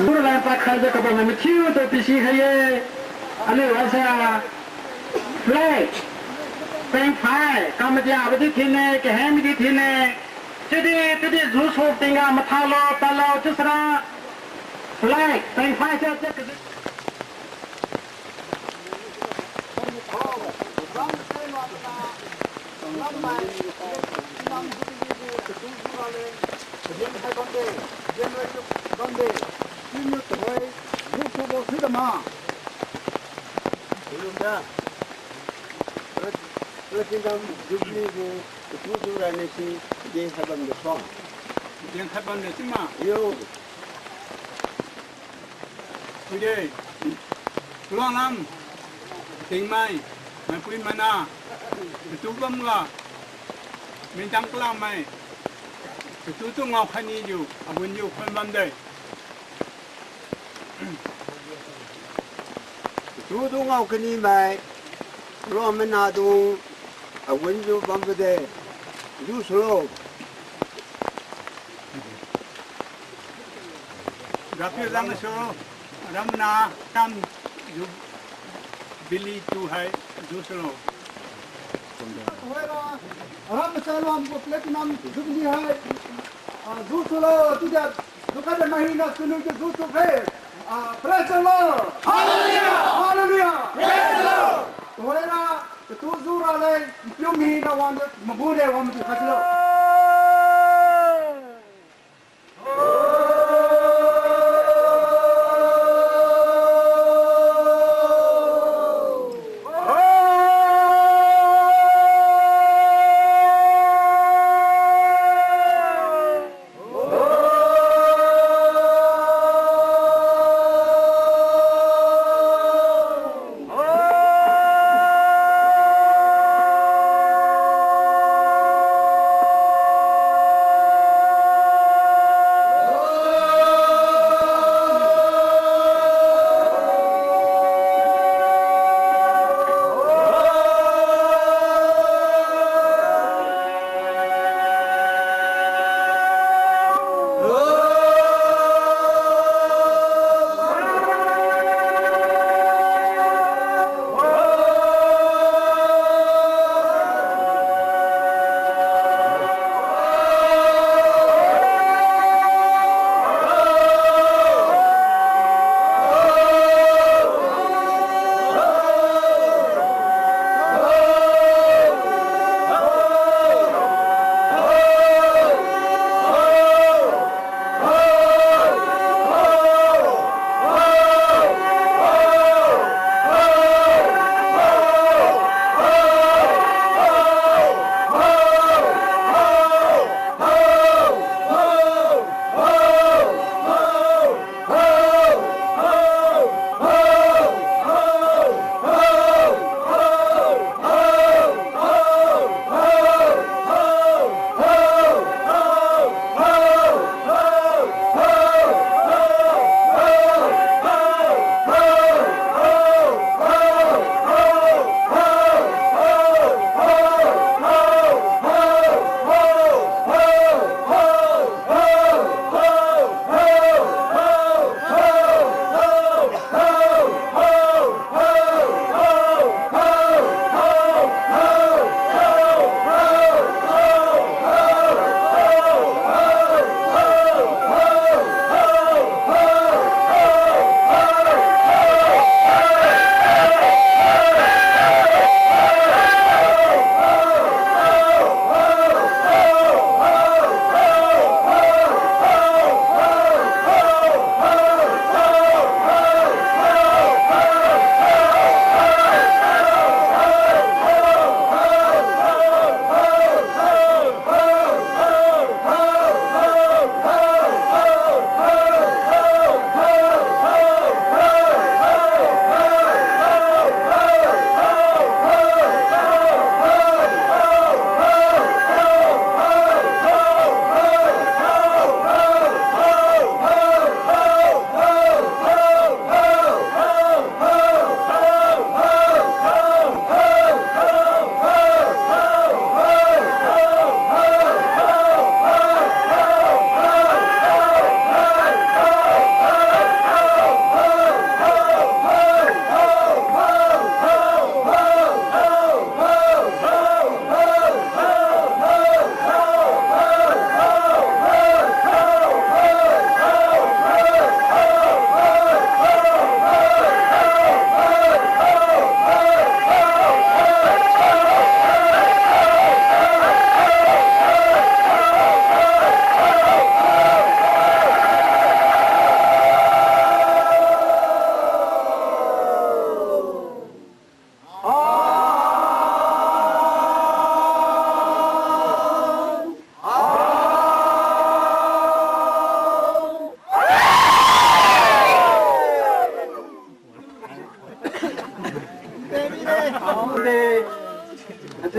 Bulan pakai je kapal meciu tu pisi kaya, ane rasa flag, peng fly, kamu dia apa di sini, kehem di sini, jadi zusuk tinggal matalo talau cesra flag, peng fly saja. Ini tuh, ini sudah sudah mah. Belum dah. Terus kita jubli itu sudah nasi yang habang desong. Yang habang nasi mah. Yo. Oke. Pulang lam. Tingmai. Mai mana? Itu bangla. Minjang kelang mai. Itu tu ngau khani ju. Abun ju khon bandai. Chú tôi ngau cái này mà lo mình nào tôi ở quên chú bấm cái đấy chú solo gặp cái răng solo răng na cam chú Billy chú hay chú solo răng solo हम को platinum chú Billy है chú solo tu जब tu kan mahina sunu chú tu है Praise the Lord! Hallelujah! Hallelujah! Praise the Lord! Tohera, tu zura le, yung hina wanda, mabude wanda kasilo.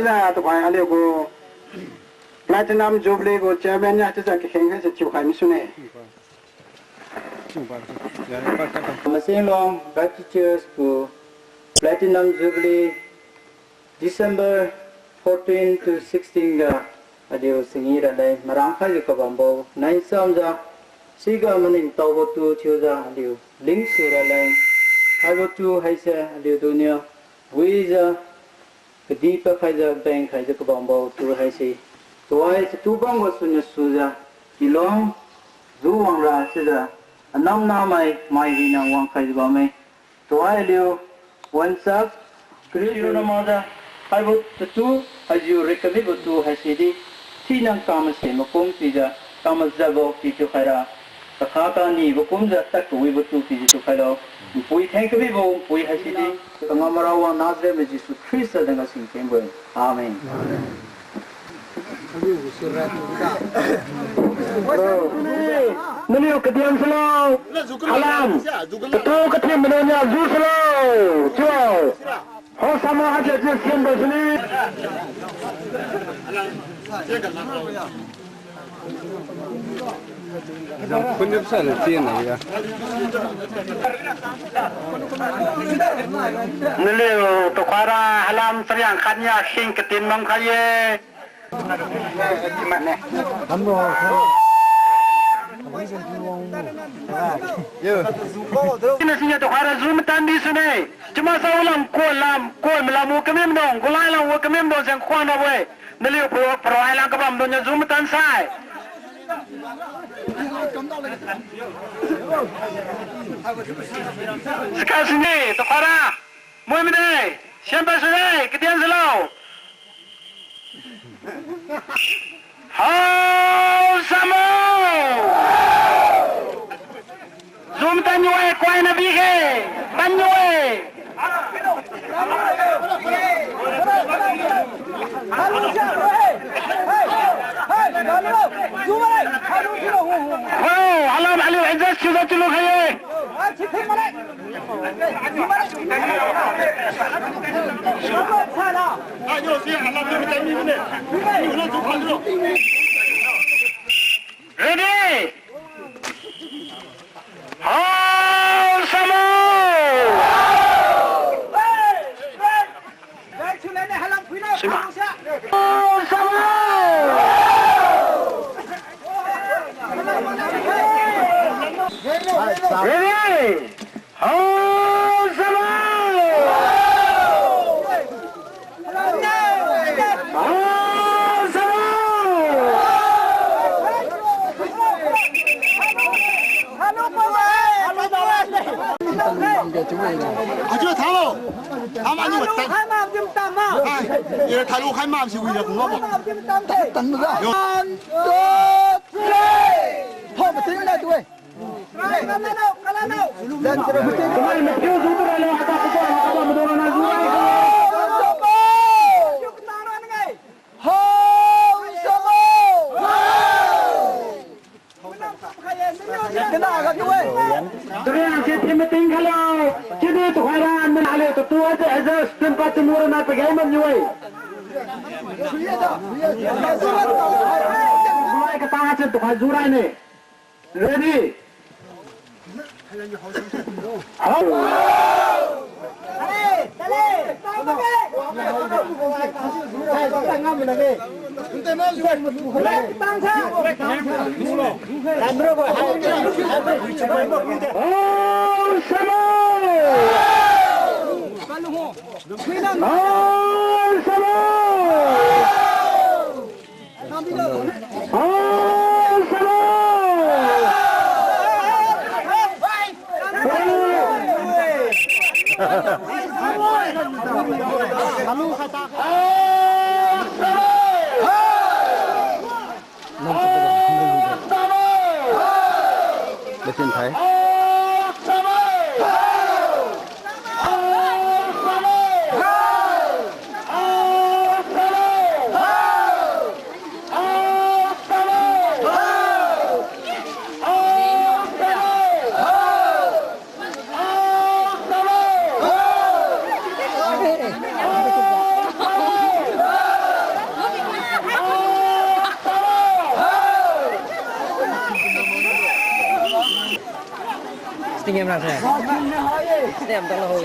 là tụi bay ăn cô Platinum Jubilee của chairman nhà chắc cái khen sẽ chịu khai misu này. Mà xin long gratitude của Platinum Jubilee December 14 to 16 ga adio singi ra dai marang khai ka bambo nai sam ja siga manin taw tu chiu ja adio link se ra lai hai bo tu hai se adio dunia wi ja kedi pa khai ja bank khai ja ka bambo tu hai se to ai se tu bang wa sunya su ja kilong zu wang ra se ja anam na mai hi na wang khai ba mai to ai liu one sub kriyo na ma da hai bo tu ajiu rekami bo tu hai se di Sinang kama se makum tija kama zabo tijo khaira takha ni makum za tak wi butu tijo khaira pui thank you bo pui hasidi kanga marawa nazre me jisu christ danga sing kembo amen Meniu kediam selo alam tu ketim menanya zu selo cuau ho sama aja je siam sini Kunjung sana tiang ni ya. Meniu tu kara alam seriang kanya sing ketim mang kaya gimana ini sinya tu kara zoom tandi sini cuma saulam ko melamu kemem dong kulai lang wo kemem dong yang kuan awe meliu pro lang kabam donya zoom tan sai sekarang sini tu kara mau mene siapa sini ketian selau Hau samo zoom tanyue kuai nabi ke tanyue oh alam ali izas sudah tulu khaye ready Hau samo Hau samo ready Hau samo Hau samo啊，这谈喽，他妈你我等，哎，也谈路开马是为了工作不？等不着。跑不进来对。 Teriak kita meeting kalau jadi tu orang menalih tu tu aja azas tempat semua nak pergi menyuai. Mulai ke tangan tu hajuran ni. Ready? Lesin Thai. Sting em làm thế này. Stem tao là hồi.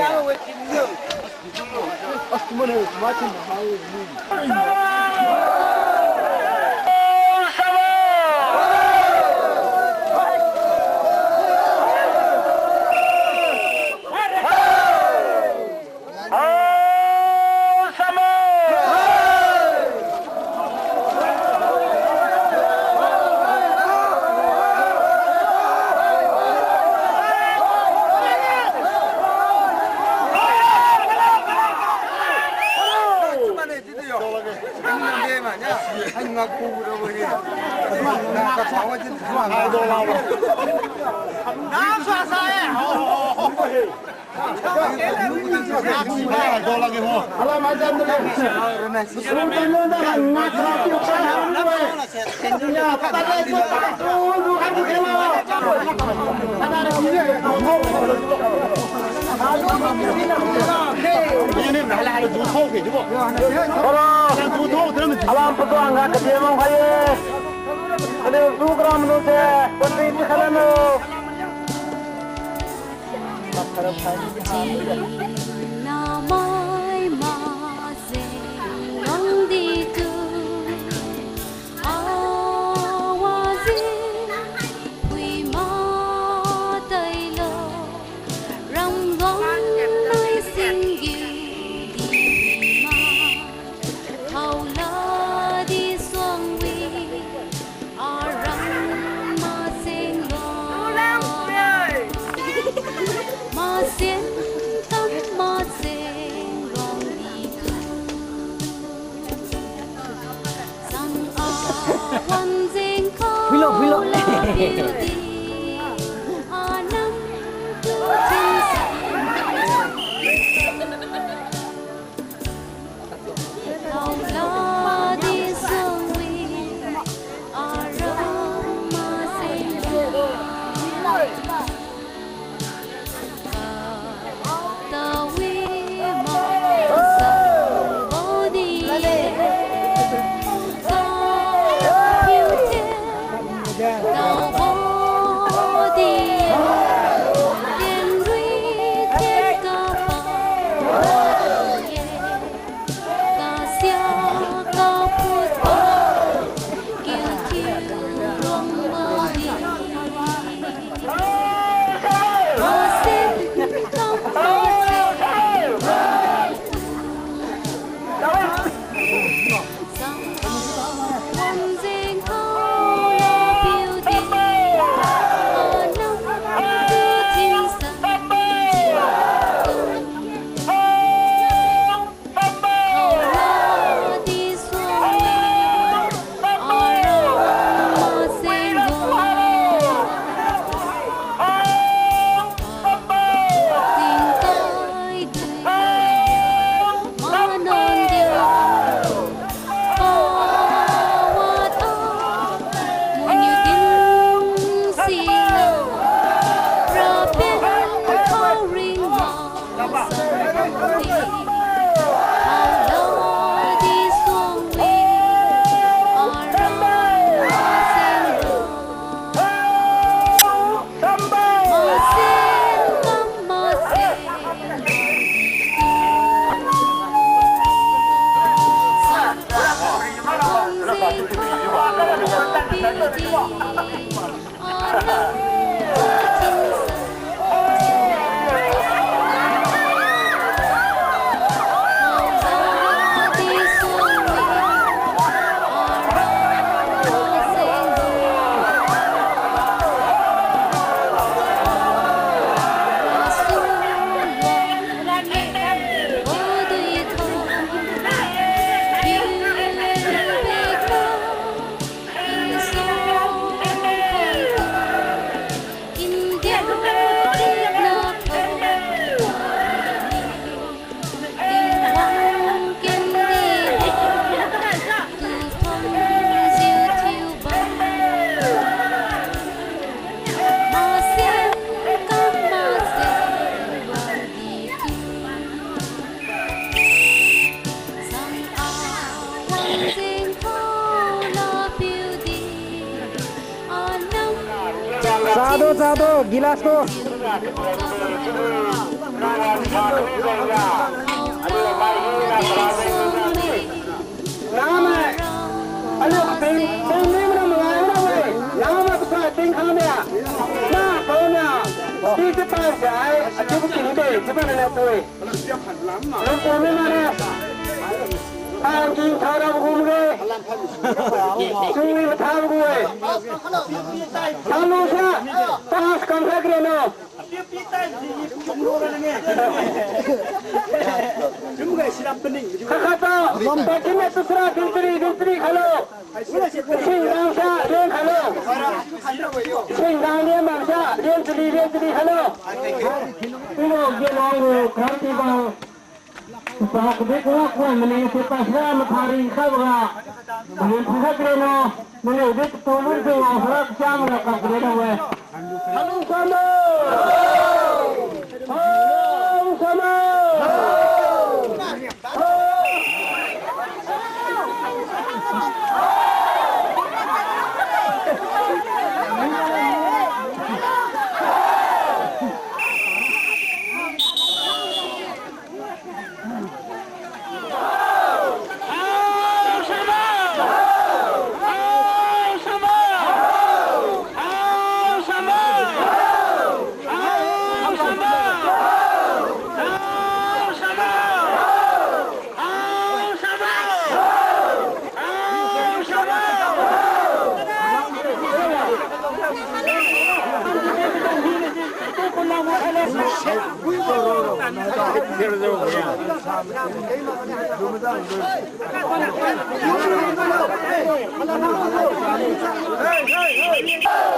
Alam petuang nggak kejemong kaya. Ada program nu saya penting kalian nu. Satu gilas tuh. Hãy subscribe cho kênh Ghiền Mì Gõ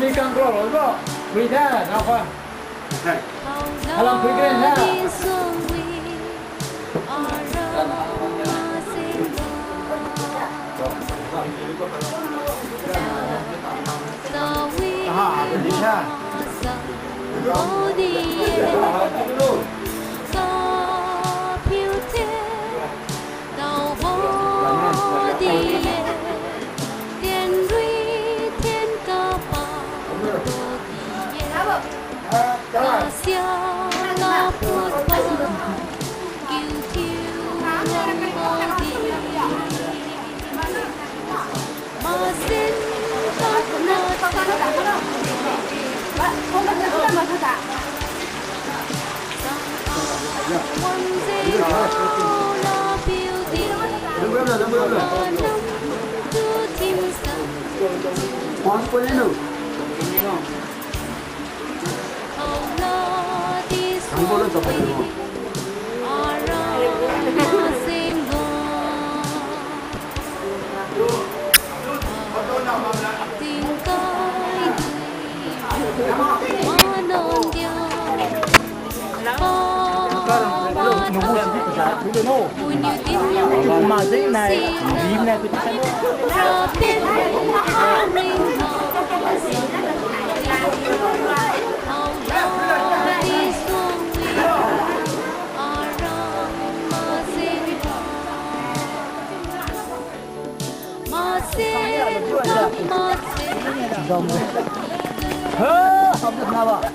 để không bỏ lỡ những video hấp dẫn. 어디에 có phiêu thế đầu 어디에 thiên duy thiên cao bằng 어디에 có xiao có phút bằng kiêu thiêu ngân 어디 mà xin tóc quân dây cao là phiêu diệu mà năm cứ chim sầm hầu lo đi xuống ở ra mà xin tình coi mà non điệu mà dĩ này dìm này tôi sẽ dòng này không được nào ạ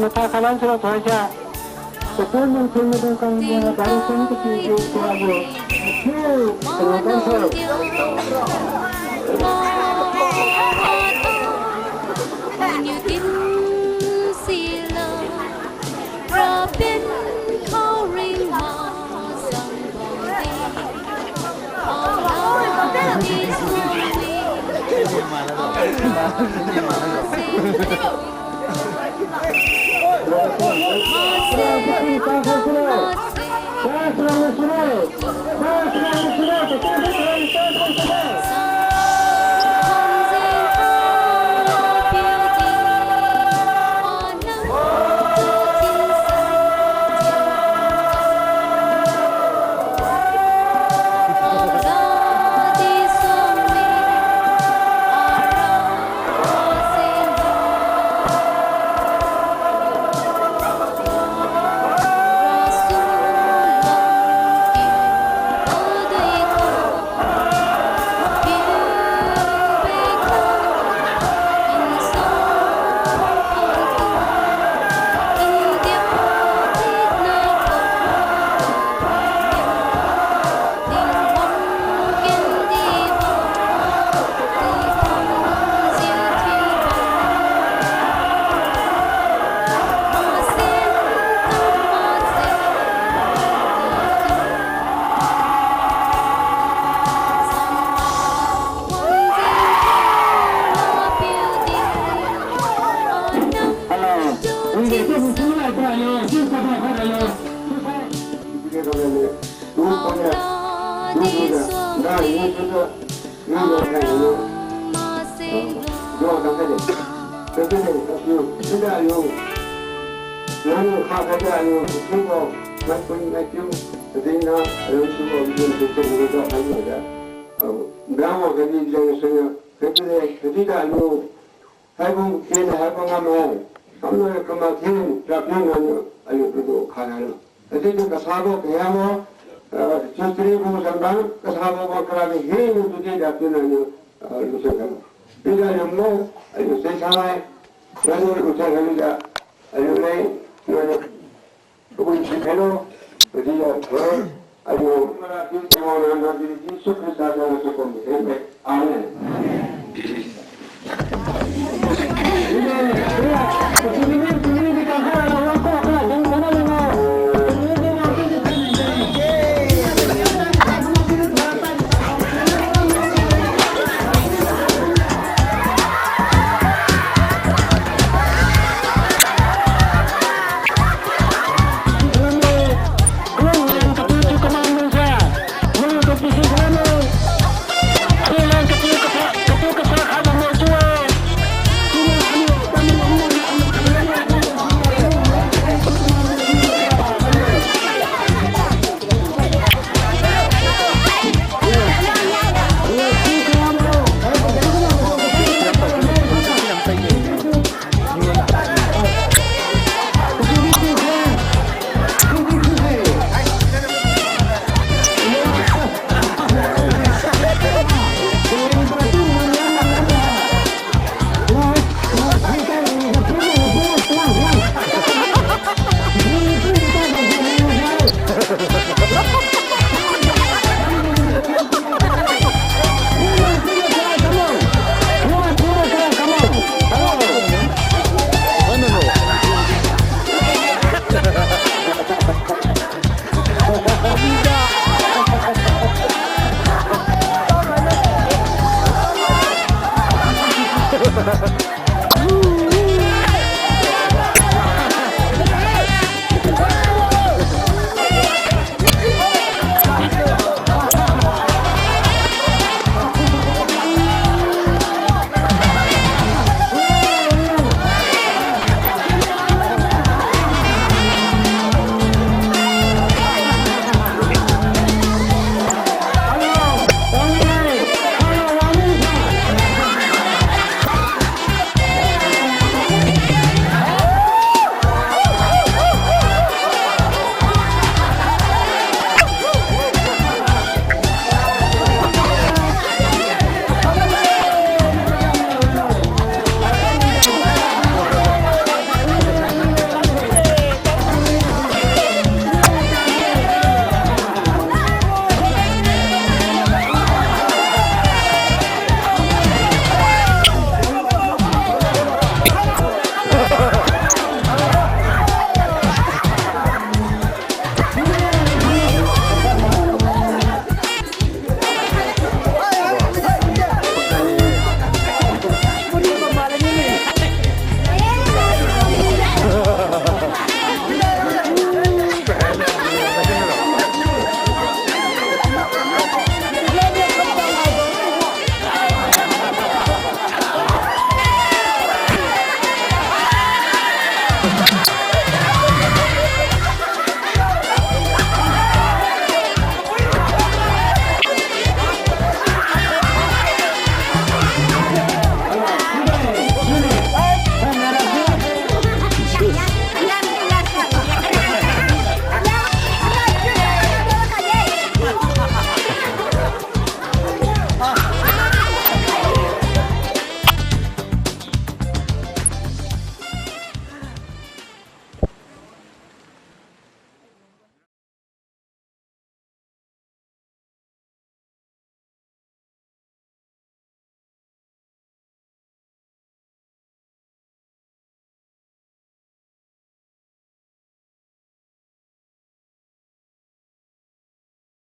mata kalan surat wajah. Sekarang film kamu baru sini kecil kerabu. Terima kasih. như tiếng xì lơ ra bên khâu riêng mà dòng vòng đi họ lo đi xuôi